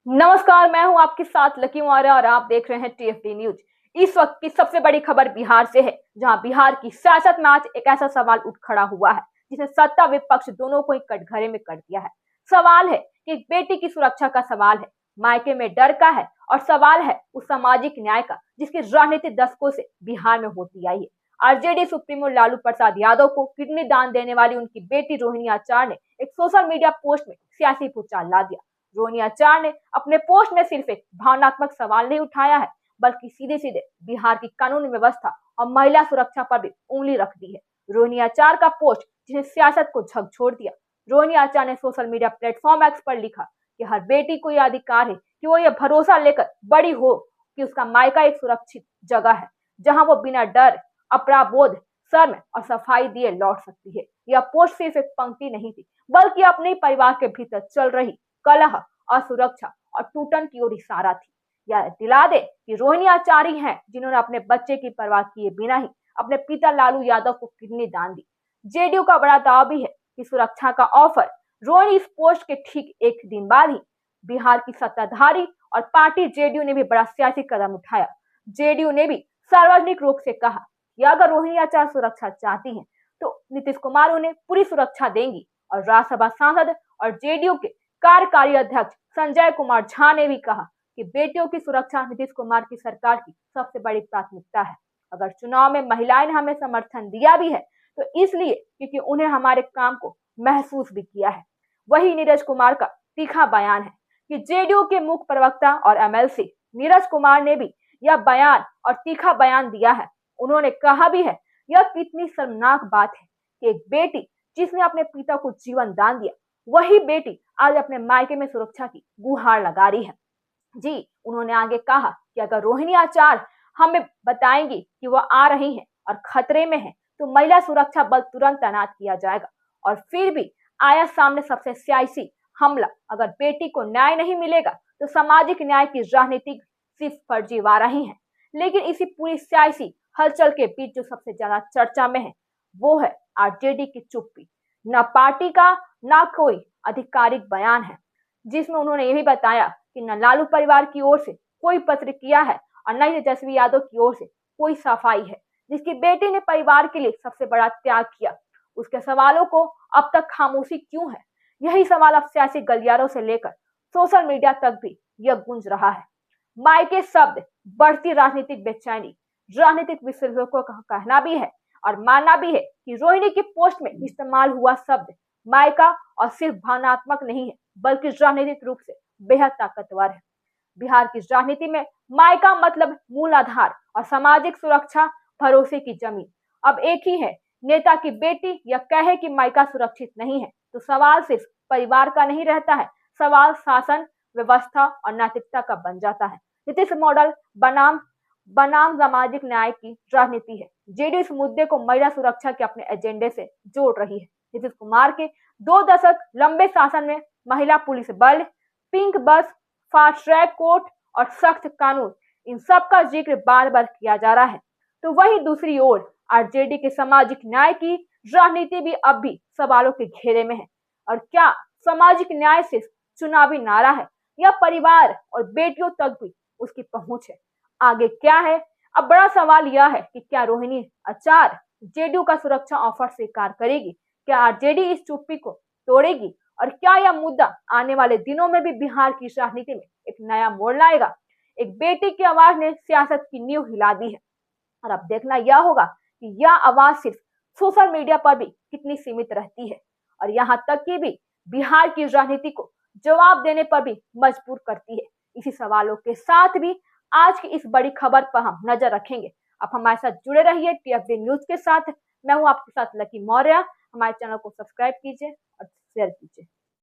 नमस्कार, मैं हूं आपके साथ लकी मौर्य और आप देख रहे हैं टीएफडी न्यूज। इस वक्त की सबसे बड़ी खबर बिहार से है, जहां बिहार की सियासत में आज एक ऐसा सवाल उठ खड़ा हुआ है जिसने सत्ता विपक्ष दोनों को ही कटघरे में कर दिया है। सवाल है कि एक बेटी की सुरक्षा का सवाल है, मायके में डर का है और सवाल है उस सामाजिक न्याय का जिसकी राजनीति दशकों से बिहार में होती आई है। आरजेडी सुप्रीमो लालू प्रसाद यादव को किडनी दान देने वाली उनकी बेटी रोहिणी आचार्य ने एक सोशल मीडिया पोस्ट में सियासी भूचाल ला दिया। रोहिणी आचार्य ने अपने पोस्ट में सिर्फ एक भावनात्मक सवाल नहीं उठाया है, बल्कि सीधे सीधे बिहार की कानून व्यवस्था और महिला सुरक्षा पर भी उंगली रख दी है। रोहिणी आचार्य का पोस्ट जिसने सियासत को झकझोर दिया। रोहिणी आचार्य ने सोशल मीडिया प्लेटफॉर्म एक्स पर लिखा कि हर बेटी को यह अधिकार है कि वो यह भरोसा लेकर बड़ी हो कि उसका मायका एक सुरक्षित जगह है, जहां वो बिना डर, अपराधबोध, शर्म और सफाई दिए लौट सकती है। यह पोस्ट सिर्फ एक पंक्ति नहीं थी, बल्कि अपने परिवार के भीतर चल रही कलह, असुरक्षा और टूटन की ओर इशारा थी। यह दिला दे कि रोहिणी आचार्य हैं जिन्होंने अपने बच्चे की परवाह किए बिना ही अपने पिता लालू यादव को किडनी दान दी। जेडीयू का बड़ा दावा भी है कि सुरक्षा का ऑफर रोहिणी इस पोस्ट के ठीक एक दिन बाद ही बिहार की सत्ताधारी और पार्टी जेडीयू ने भी बड़ा सियासी कदम उठाया। जेडीयू ने भी सार्वजनिक रूप से कहा कि अगर रोहिणी आचार्य सुरक्षा चाहती हैं तो नीतीश कुमार उन्हें पूरी सुरक्षा देंगी। और राज्यसभा सांसद और जेडीयू के कार्यकारी अध्यक्ष संजय कुमार झा ने भी कहा कि बेटियों की सुरक्षा नीतीश कुमार की सरकार की सबसे बड़ी प्राथमिकता है। अगर चुनाव में महिलाएं ने हमें समर्थन दिया भी है तो इसलिए क्योंकि उन्हें हमारे काम को महसूस भी किया है। वही नीरज कुमार का तीखा बयान है कि जेडीयू के मुख्य प्रवक्ता और एमएलसी नीरज कुमार ने भी यह बयान और तीखा बयान दिया है। उन्होंने कहा भी है, यह कितनी शर्मनाक बात है कि एक बेटी जिसने अपने पिता को जीवन दान दिया, वही बेटी आज अपने मायके में सुरक्षा की गुहार लगा रही है। जी, उन्होंने आगे कहा कि अगर रोहिणी आचार्य हमें बताएंगी कि वह आ रही हैं और खतरे में है तो महिला सुरक्षा बल तुरंत तैनात किया जाएगा। और फिर भी आया सामने सबसे सियासी हमला, अगर बेटी को न्याय नहीं मिलेगा तो सामाजिक न्याय की राजनीति सिर्फ फर्जीवाड़ा ही है। लेकिन इसी पूरी सियासी हलचल के बीच जो सबसे ज्यादा चर्चा में है वो है आरजेडी की चुप्पी। न पार्टी का न कोई आधिकारिक बयान है जिसमें उन्होंने ये भी बताया कि न लालू परिवार की ओर से कोई पत्र किया है और न ही तेजस्वी यादव की ओर से कोई सफाई है। जिसकी बेटी ने परिवार के लिए सबसे बड़ा त्याग किया, उसके सवालों को अब तक खामोशी क्यों है? यही सवाल अब सियासी गलियारों से लेकर सोशल मीडिया तक भी यह गूंज रहा है। मायके शब्द बढ़ती राजनीतिक बेचैनी। राजनीतिक विश्लेषकों का कहना भी है और मानना भी है कि रोहिणी की पोस्ट में इस्तेमाल हुआ शब्द मायका और सिर्फ भावनात्मक नहीं है, बल्कि राजनीतिक रूप से बेहद ताकतवर है। बिहार की राजनीति में मायका मतलब मूल आधार और सामाजिक सुरक्षा, भरोसे की जमीन। अब एक ही है, नेता की बेटी यह कहे कि मायका सुरक्षित नहीं है तो सवाल सिर्फ परिवार का नहीं रहता है, सवाल शासन, व्यवस्था और नैतिकता का बन जाता है। नीतीश मॉडल बनाम बनाम सामाजिक न्याय की राजनीति है। जेडीयू इस मुद्दे को महिला सुरक्षा के अपने एजेंडे से जोड़ रही है। नीतीश कुमार के 2 दशक लंबे शासन में महिला पुलिस बल, पिंक बस, फास्ट ट्रैक कोर्ट और सख्त कानून, इन सब का जिक्र बार बार किया जा रहा है। तो वहीं दूसरी ओर आरजेडी के सामाजिक न्याय की राजनीति भी अब भी सवालों के घेरे में है। और क्या सामाजिक न्याय सिर्फ चुनावी नारा है या परिवार और बेटियों तक भी उसकी पहुंच है? आगे क्या है? अब बड़ा सवाल यह है कि क्या रोहिणी आचार्य जेडीयू का सुरक्षा ऑफर स्वीकार करेगी? क्या आरजेडी इस चुप्पी को तोड़ेगी? और क्या यह मुद्दा आने वाले दिनों में भी बिहार की राजनीति में एक नया मोड़ लाएगा? एक बेटी की आवाज ने सियासत की नींव हिला दी है और अब देखना यह होगा कि यह आवाज सिर्फ सोशल मीडिया पर भी कितनी सीमित रहती है और यहाँ तक कि भी बिहार की राजनीति को जवाब देने पर भी मजबूर करती है। इसी सवालों के साथ भी आज की इस बड़ी खबर पर हम नजर रखेंगे। आप हमारे साथ जुड़े रहिए टीएफडी न्यूज के साथ। मैं हूं आपके साथ लकी मौर्य। हमारे चैनल को सब्सक्राइब कीजिए और शेयर कीजिए।